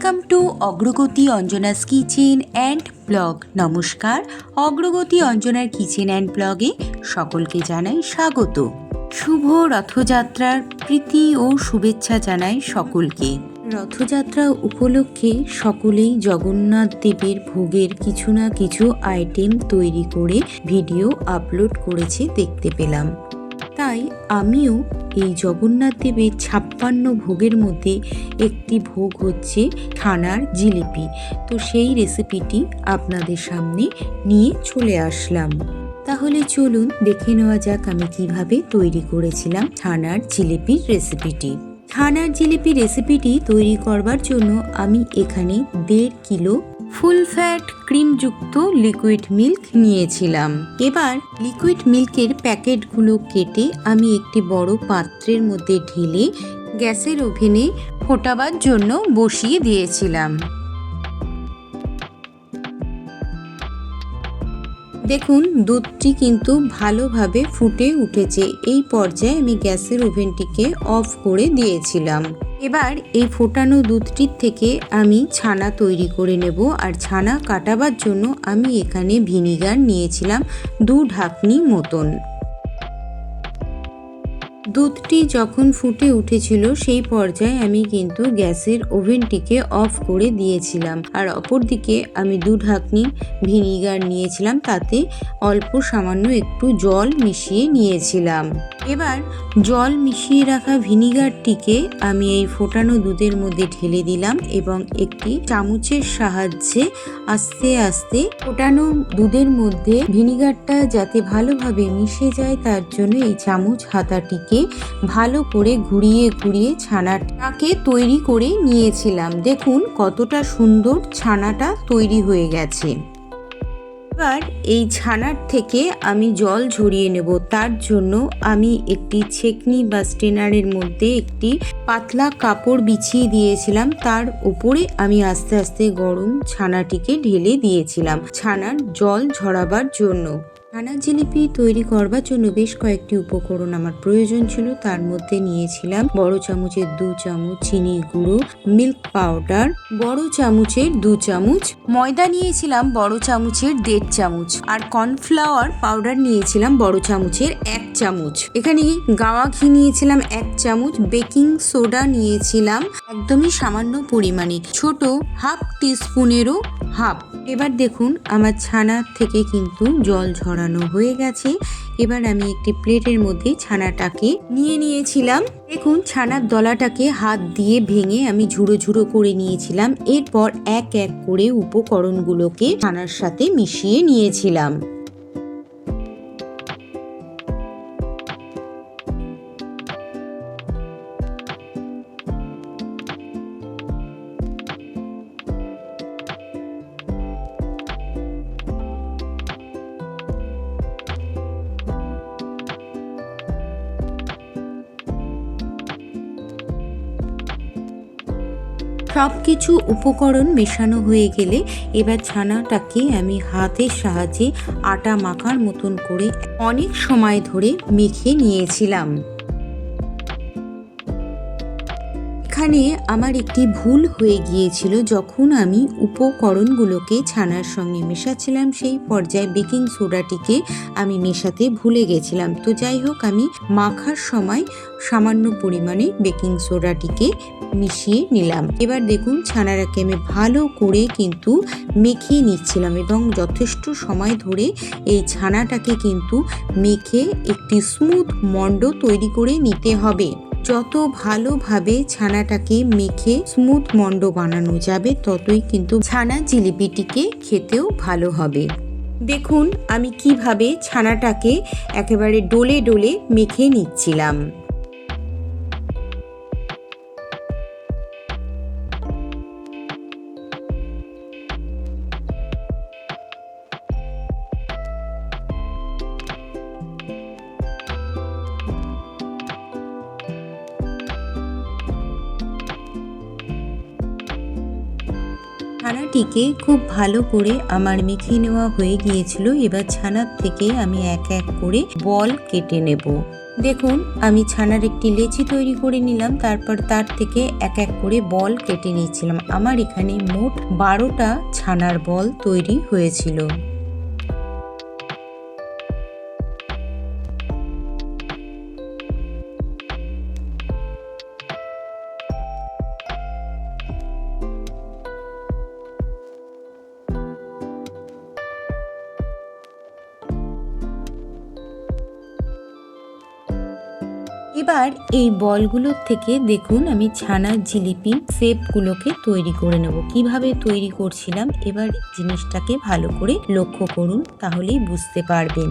Welcome to অগ্রগতি Anjana's kitchen and blog. নমস্কার, অগ্রগতি অঞ্জনার কিচেন অ্যান্ড ব্লগে সকলকে জানাই স্বাগত। শুভ রথযাত্রার প্রীতি ও শুভেচ্ছা জানাই সকলকে। রথযাত্রা উপলক্ষে সকলেই জগন্নাথ দেবের ভোগের কিছু না কিছু আইটেম তৈরি করে ভিডিও আপলোড করেছে দেখতে পেলাম। তাই আমিও এই জগন্নাথ দেবের 56 ভোগের মধ্যে একটি ভোগ হচ্ছে ছানার জিলিপি। তো সেই রেসিপিটি আপনাদের সামনে নিয়ে চলে আসলাম। তাহলে চলুন দেখে নেওয়া যাক আমি কিভাবে তৈরি করেছিলাম ছানার জিলিপির রেসিপিটি। ছানার জিলিপি রেসিপিটি তৈরি করবার জন্য আমি এখানে 1.5 কিলো ফুল ফ্যাট ক্রিমযুক্ত লিকুইড মিল্ক নিয়েছিলাম। এবার লিকুইড মিল্কের প্যাকেটগুলো কেটে আমি একটি বড় পাত্রের মধ্যে ঢেলে গ্যাসের ওভেনে ফোটাবার জন্য বসিয়ে দিয়েছিলাম। দেখুন দুধটি কিন্তু ভালোভাবে ফুটে উঠেছে। এই পর্যায়ে আমি গ্যাসের ওভেনটিকে অফ করে দিয়েছিলাম। এবার এই ফোটানো দুধটির থেকে আমি ছানা তৈরি করে নেব। আর ছানা কাটাবার জন্য আমি এখানে ভিনিগার নিয়েছিলাম 2 ঢাকনি মতন। দুধটি যখন ফুটে উঠেছিল সেই পর্যায়ে আমি কিন্তু গ্যাসের ওভেনটিকে অফ করে দিয়েছিলাম। আর অপরদিকে আমি 2 ঢাকনি ভিনিগার নিয়েছিলাম, তাতে অল্প সামান্য একটু জল মিশিয়ে নিয়েছিলাম। এবার জল মিশিয়ে রাখা ভিনিগারটিকে আমি এই ফোটানো দুধের মধ্যে ঢেলে দিলাম এবং একটি চামচের সাহায্যে আস্তে আস্তে ফোটানো দুধের মধ্যে ভিনিগারটা যাতে ভালোভাবে মিশে যায় তার জন্য এই চামচ হাতাটিকে ভালো করে ঘুরিয়ে ঘুরিয়ে ছানাটাকে তৈরি করে নিয়েছিলাম। দেখুন কতটা সুন্দর ছানাটা তৈরি হয়ে গেছে। এবার এই ছানার থেকে আমি জল ঝরিয়ে নেব। তার জন্য আমি একটি ছেঁকনি বা স্ট্রেনারের মধ্যে একটি পাতলা কাপড় বিছিয়ে দিয়েছিলাম। তার উপরে আমি আস্তে আস্তে গরম ছানাটিকে ঢেলে দিয়েছিলাম ছানার জল ঝরাবার জন্য। ছানার জিলিপি তৈরি করবার জন্য বেশ কয়েকটি উপকরণ আমার প্রয়োজন ছিল। তার মধ্যে নিয়েছিলাম বড় চামচের 2 চামচ চিনি গুঁড়ো, মিল্ক পাউডার বড় চামচের 2 চামচ, ময়দা নিয়েছিলাম বড় চামচের 1.5 চামচ, আর কর্নফ্লাওয়ার পাউডার নিয়েছিলাম বড় চামচের 1 চামচ। এখানে গাওয়া ঘি নিয়েছিলাম 1 চামচ, বেকিং সোডা নিয়েছিলাম একদমই সামান্য পরিমাণে, ছোট হাফ টিস্পুনেরও হাফ। এবার দেখুন আমার ছানা থেকে কিন্তু জল ঝরানো হয়ে গেছে। এবার আমি একটি প্লেটের মধ্যে ছানাটাকে নিয়ে নিয়েছিলাম। দেখুন ছানার দলাটাকে হাত দিয়ে ভেঙে আমি ঝুড়ো ঝুড়ো করে নিয়েছিলাম। এরপর এক এক করে উপকরণগুলোকে ছানার সাথে মিশিয়ে নিয়েছিলাম। সব কিছু উপকরণ মেশানো হয়ে গেলে এবার ছানাটাকে আমি হাতের সাহায্যে আটা মাখার মতন করে অনেক সময় ধরে মেখে নিয়েছিলাম। এখানে আমার একটি ভুল হয়ে গিয়েছিল। যখন আমি উপকরণগুলোকে ছানার সঙ্গে মেশাচ্ছিলাম সেই পর্যায়ে বেকিং সোডাটিকে আমি মেশাতে ভুলে গেছিলাম। তো যাই হোক, আমি মাখার সময় সামান্য পরিমাণে বেকিং সোডাটিকে মিশিয়ে নিলাম। এবার দেখুন ছানাটাকে আমি ভালো করে কিন্তু মেখে নিচ্ছিলাম এবং যথেষ্ট সময় ধরে এই ছানাটাকে কিন্তু মেখে একটি স্মুথ মণ্ড তৈরি করে নিতে হবে। যত ভালোভাবে ছানাটাকে মেখে স্মুথ মণ্ড বানানো যাবে ততই কিন্তু ছানা জিলিপিটিকে খেতেও ভালো হবে। দেখুন আমি কিভাবে ছানাটাকে একেবারে ডোলে ডোলে মেখে নিচ্ছিলাম। ছানাটিকে খুব ভালো করে আমার মেখে নেওয়া হয়ে গিয়েছিল। এবার ছানার থেকে আমি এক এক করে বল কেটে নেব। দেখুন আমি ছানার একটি লেচি তৈরি করে নিলাম, তারপর তার থেকে এক এক করে বল কেটে নিয়েছিলাম। আমার এখানে মোট 12টা ছানার বল তৈরি হয়েছিল। এবার এই বলগুলোর থেকে দেখুন আমি ছানার জিলিপি শেপগুলোকে তৈরি করে নেব। কিভাবে তৈরি করছিলাম এবার জিনিসটাকে ভালো করে লক্ষ্য করুন, তাহলেই বুঝতে পারবেন।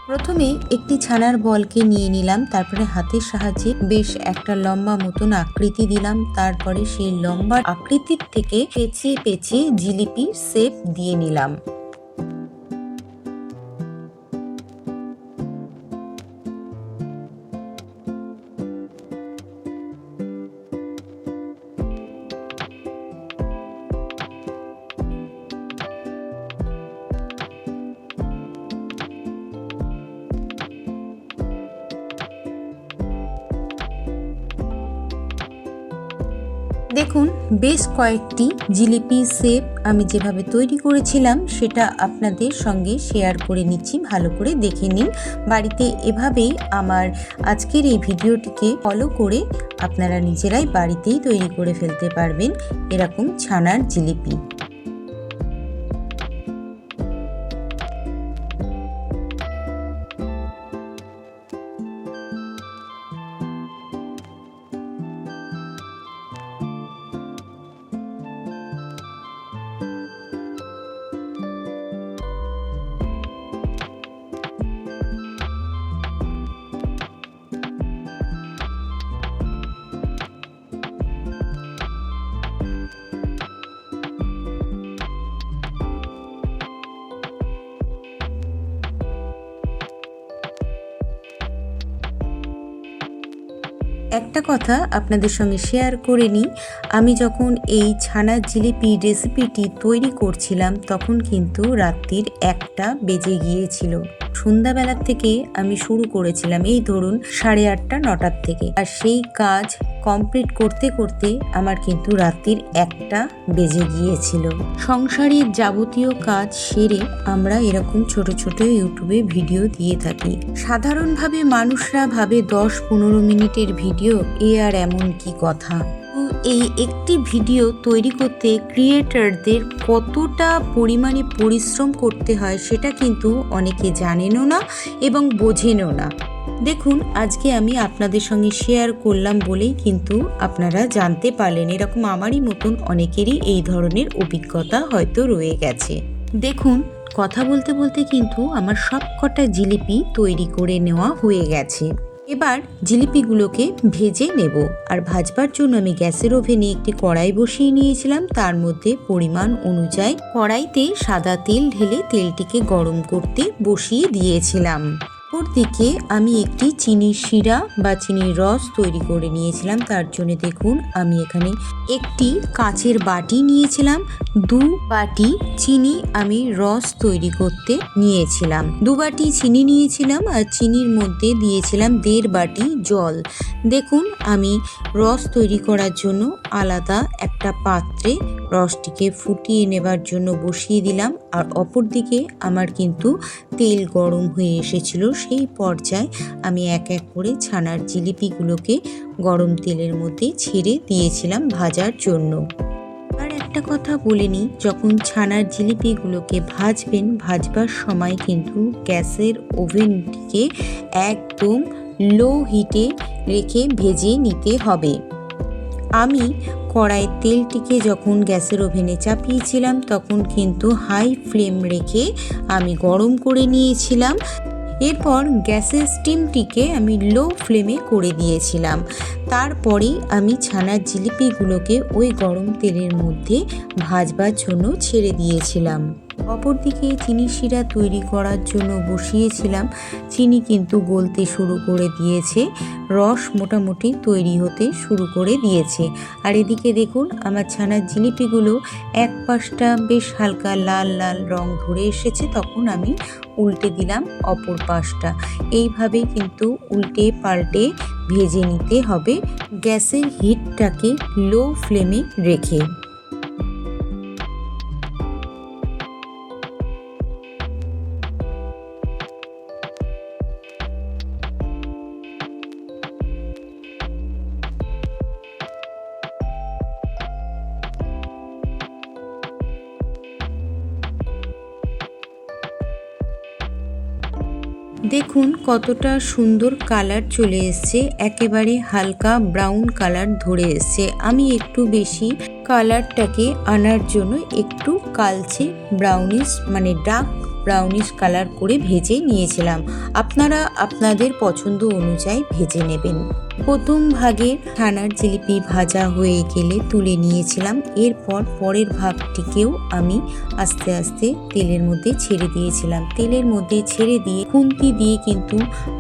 প্রথমে একটি ছানার বলকে নিয়ে নিলাম, তারপরে হাতের সাহায্যে বেশ একটা লম্বা মতন আকৃতি দিলাম, তারপরে সেই লম্বা আকৃতির থেকে পেঁচিয়ে পেঁচিয়ে জিলিপির শেপ দিয়ে নিলাম। দেখুন বেশ কয়েকটি জিলিপি শেপ আমি যেভাবে তৈরি করেছিলাম সেটা আপনাদের সঙ্গে শেয়ার করে নিচ্ছি, ভালো করে দেখে নিন। বাড়িতে এভাবেই আমার আজকের এই ভিডিওটিকে ফলো করে আপনারা নিজেরাই বাড়িতেই তৈরি করে ফেলতে পারবেন এরকম ছানার জিলিপি। একটা কথা আপনাদের সঙ্গে শেয়ার করে নিই, আমি যখন এই ছানার জিলিপি রেসিপিটি তৈরি করছিলাম তখন কিন্তু রাত্রির 1টা বেজে গিয়েছিল। সন্ধ্যাবেলার থেকে আমি শুরু করেছিলাম, এই ধরুন 8:30 9টার থেকে, আর সেই কাজ কমপ্লিট করতে করতে আমার কিন্তু রাত্রির 1টা বেজে গিয়েছিল। সংসারের যাবতীয় কাজ সেরে আমরা এরকম ছোট ছোট ইউটিউবে ভিডিও দিয়ে থাকি। সাধারণভাবে মানুষরা ভাবে 10-15 মিনিটের ভিডিও, এ আর এমন কি কথা। এই একটি ভিডিও তৈরি করতে ক্রিয়েটরদের কতটা পরিমাণে পরিশ্রম করতে হয় সেটা কিন্তু অনেকে জানেনও না এবং বোঝেনও না। দেখুন আজকে আমি আপনাদের সঙ্গে শেয়ার করলাম বলেই কিন্তু আপনারা জানতে পারলেন। এরকম আমারই মতন অনেকেরই এই ধরনের অভিজ্ঞতা হয়তো রয়ে গেছে। দেখুন কথা বলতে বলতে কিন্তু আমার সবকটা জিলিপি তৈরি করে নেওয়া হয়ে গেছে। এবার জিলিপিগুলোকে ভেজে নেব। আর ভাজবার জন্য আমি গ্যাসের ওভেনে একটি কড়াই বসিয়ে নিয়েছিলাম, তার মধ্যে পরিমাণ অনুযায়ী কড়াইতে সাদা তেল ঢেলে তেলটিকে গরম করতে বসিয়ে দিয়েছিলাম। অপরদিকে আমি একটি চিনির শিরা বা চিনির রস তৈরি করে নিয়েছিলাম। তার জন্য দেখুন আমি এখানে একটি কাঁচের বাটি নিয়েছিলাম, 2 বাটি চিনি আমি রস তৈরি করতে নিয়েছিলাম। 2 বাটি চিনি নিয়েছিলাম আর চিনির মধ্যে দিয়েছিলাম 1.5 বাটি জল। দেখুন আমি রস তৈরি করার জন্য আলাদা একটা পাত্রে রসটিকে ফুটিয়ে নেবার জন্য বসিয়ে দিলাম। আর অপরদিকে আমার কিন্তু তেল গরম হয়ে এসেছিল। সেই পর্যায়ে আমি এক এক করে ছানার জিলিপিগুলোকে গরম তেলের মধ্যে ছেড়ে দিয়েছিলাম ভাজার জন্য। আর একটা কথা বলে নিই, যখন ছানার জিলিপিগুলোকে ভাজবেন, ভাজবার সময় কিন্তু গ্যাসের ওভেনটিকে একদম লো হিটে রেখে ভেজে নিতে হবে। আমি কড়াইয়ের তেলটিকে যখন গ্যাসের ওভেনে চাপিয়েছিলাম তখন কিন্তু হাই ফ্লেম রেখে আমি গরম করে নিয়েছিলাম। এরপর গ্যাসের স্টিমটিকে আমি লো ফ্লেমে করে দিয়েছিলাম। তারপরেই আমি ছানার জিলিপিগুলোকে ওই গরম তেলের মধ্যে ভাজবার জন্য ছেড়ে দিয়েছিলাম। অপরদিকে চিনি শিরা তৈরি করার জন্য বসিয়েছিলাম। চিনি কিন্তু গলতে শুরু করে দিয়েছে, রস মোটামুটি তৈরি হতে শুরু করে দিয়েছে। আর এদিকে দেখুন আমার ছানার জিলিপিগুলো এক পাশটা বেশ হালকা লাল লাল রং ধরে এসেছে, তখন আমি উল্টে দিলাম অপর পাশটা। এইভাবে কিন্তু উল্টে পাল্টে ভেজে নিতে হবে গ্যাসের হিটটাকে লো ফ্লেমে রেখে। দেখুন কতটা সুন্দর কালার চলে এসছে, একেবারে হালকা ব্রাউন কালার ধরে এসছে। আমি একটু বেশি কালারটাকে আনার জন্য একটু কালচে ব্রাউনিশ মানে ডার্ক ব্রাউনিশ কালার করে ভেজে নিয়েছিলাম। আপনারা আপনাদের পছন্দ অনুযায়ী ভেজে নেবেন। প্রথম ভাগে ছানার জিলিপি ভাজা হয়ে গেলে তুলে নিয়েছিলাম। এরপর পরের ভাগটিকেও আমি আস্তে আস্তে তেলের মধ্যে ছেড়ে দিয়েছিলাম। তেলের মধ্যে ছেড়ে দিয়ে খুন্তি দিয়ে কিন্তু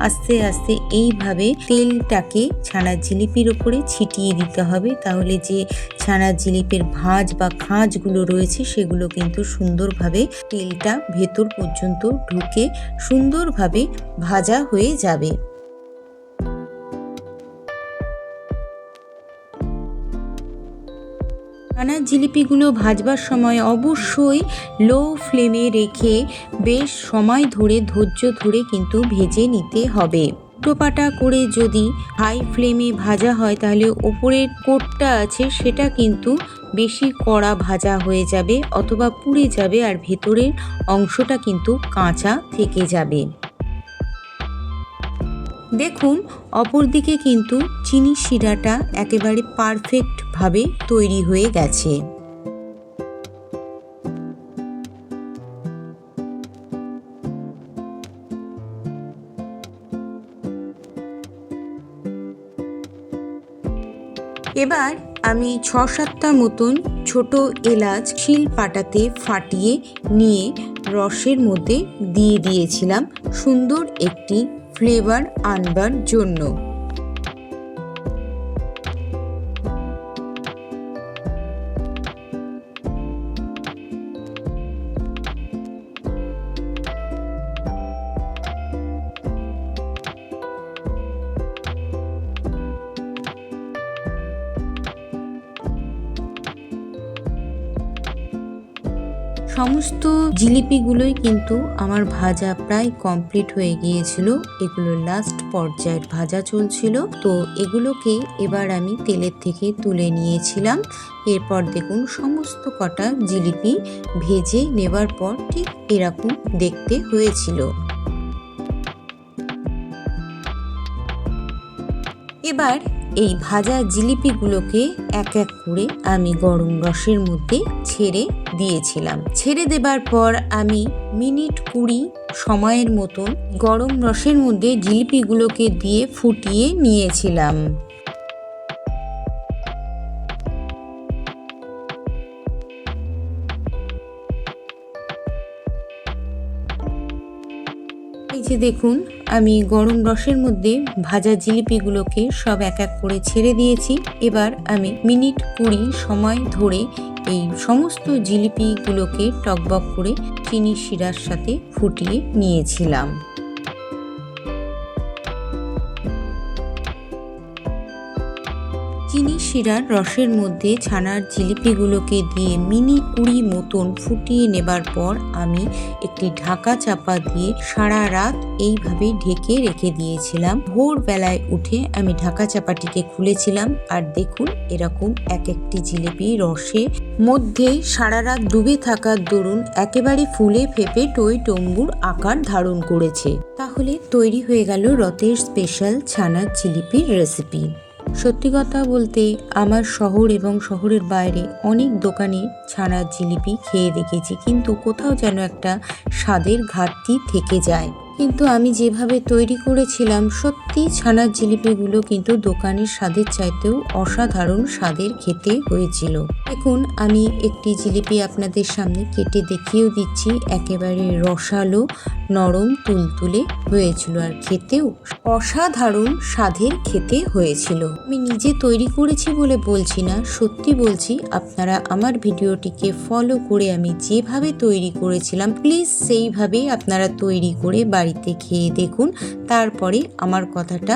আস্তে আস্তে এইভাবে তেলটাকে ছানার জিলিপির ওপরে ছিটিয়ে দিতে হবে, তাহলে যে ছানার জিলিপির ভাঁজ বা খাঁজগুলো রয়েছে সেগুলো কিন্তু সুন্দরভাবে তেলটা ভেতর পর্যন্ত ঢুকে সুন্দরভাবে ভাজা হয়ে যাবে। ছানার জিলিপিগুলো ভাজবার সময় অবশ্যই লো ফ্লেমে রেখে বেশ সময় ধরে ধৈর্য ধরে কিন্তু ভেজে নিতে হবে। উল্টোপাটা করে যদি হাই ফ্লেমে ভাজা হয় তাহলে ওপরের কোটটা আছে সেটা কিন্তু বেশি কড়া ভাজা হয়ে যাবে অথবা পুড়ে যাবে, আর ভেতরের অংশটা কিন্তু কাঁচা থেকে যাবে। দেখুন অপরদিকে কিন্তু চিনি শিরাটা একেবারে পারফেক্টভাবে তৈরি হয়ে গেছে। এবার আমি ৬-৭টা মতন ছোট এলাচ শিলপাটাতে ফাটিয়ে নিয়ে রসের মধ্যে দিয়ে দিয়েছিলাম সুন্দর একটি ফ্লেভার আনবার জন্য। সমস্ত জিলিপিগুলোই কিন্তু আমার ভাজা প্রায় কমপ্লিট হয়ে গিয়েছিল। এগুলো লাস্ট পর্যায়ের ভাজা চলছিল, তো এগুলোকে এবার আমি তেলের থেকে তুলে নিয়েছিলাম। এরপর দেখুন সমস্ত কটা জিলিপি ভেজে নেবার পর ঠিক এরকম দেখতে হয়েছিল। এবার এই ভাজা জিলিপিগুলোকে এক এক করে আমি গরম রসের মধ্যে ছেড়ে দিয়েছিলাম। ছেড়ে দেবার পর আমি মিনিট ২০ সময়ের মতন গরম রসের মধ্যে জিলিপিগুলোকে দিয়ে ফুটিয়ে নিয়েছিলাম। এই যে দেখুন আমি গরম রসের মধ্যে ভাজা জিলিপিগুলোকে সব এক এক করে ছেড়ে দিয়েছি। এবার আমি মিনিট ২০ সময় ধরে এই সমস্ত জিলিপিগুলোকে টকবক করে চিনি শিরার সাথে ফুটিয়ে নিয়েছিলাম। চিনি শিরার রসের মধ্যে ছানার জিলিপিগুলোকে দিয়ে মিনিট ২০ মতন ফুটিয়ে নেবার পর আমি একটি ঢাকা চাপা দিয়ে সারা রাত এইভাবে ঢেকে রেখে দিয়েছিলাম। ভোরবেলায় উঠে আমি ঢাকা চাপাটিকে খুলেছিলাম, আর দেখুন এরকম এক একটি জিলিপি রসে মধ্যে সারা রাত ডুবে থাকার দরুন একেবারে ফুলে ফেপে টই টম্বুর আকার ধারণ করেছে। তাহলে তৈরি হয়ে গেল রথের স্পেশাল ছানার জিলিপির রেসিপি। সত্যি কথা বলতে আমার শহর এবং শহরের বাইরে অনেক দোকানে ছানার জিলিপি খেয়ে দেখেছি, কিন্তু কোথাও যেন একটা স্বাদের ঘাটতি থেকে যায়। কিন্তু আমি যেভাবে তৈরি করেছিলাম সত্যি ছানার জিলিপিগুলো কিন্তু দোকানের স্বাদের চাইতেও অসাধারণ স্বাদের খেতে হয়েছিল। দেখুন আমি একটি জিলিপি আপনাদের সামনে কেটে দেখিয়েও দিচ্ছি, একেবারে রসালো নরম তুলতুলে হয়েছিল আর খেতেও অসাধারণ স্বাদের খেতে হয়েছিল। আমি নিজে তৈরি করেছি বলে বলছি না, সত্যি বলছি, আপনারা আমার ভিডিওটিকে ফলো করে আমি যেভাবে তৈরি করেছিলাম প্লিজ সেইভাবেই আপনারা তৈরি করে বাড়িতে খেয়ে দেখুন, তারপরে আমার কথাটা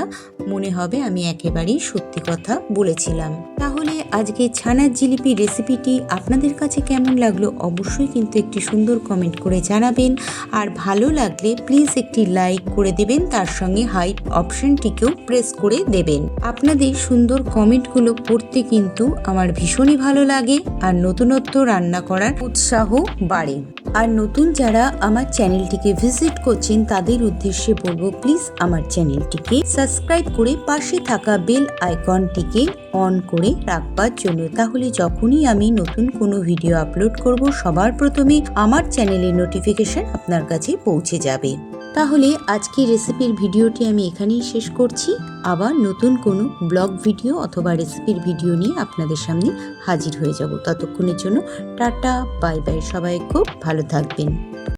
মনে হবে আমি একেবারেই সত্যি কথা বলেছিলাম। তাহলে আজকে ছানার জিলিপি রেসিপিটি আপনাদের কাছে কেমন লাগলো অবশ্যই কিন্তু একটি সুন্দর কমেন্ট করে জানাবেন, আর ভালো লাগলে প্লিজ একটি লাইক করে দেবেন, তার সঙ্গে হাইপ অপশনটিকেও প্রেস করে দেবেন। আপনাদের সুন্দর কমেন্টগুলো পড়তে কিন্তু আমার ভীষণই ভালো লাগে আর নতুনত্ব রান্না করার উৎসাহ বাড়ে। আর নতুন যারা আমার চ্যানেলটিকে ভিজিট করছেন তাদের উদ্দেশ্যে বলবো প্লিজ আমার চ্যানেলটিকে সাবস্ক্রাইব করে পাশে থাকা বেল আইকনটিকে অন করে রাখবার জন্য, তাহলে যখনই আমি নতুন কোনো ভিডিও আপলোড করব সবার প্রথমে আমার চ্যানেলের নোটিফিকেশন আপনার কাছে পৌঁছে যাবে। তাহলে আজকের রেসিপির ভিডিওটি আমি এখানেই শেষ করছি, আবার নতুন কোনো ব্লগ ভিডিও অথবা রেসিপির ভিডিও নিয়ে আপনাদের সামনে হাজির হয়ে যাব। ততক্ষণের জন্য টাটা বাই বাই, সবাই খুব ভালো থাকবেন।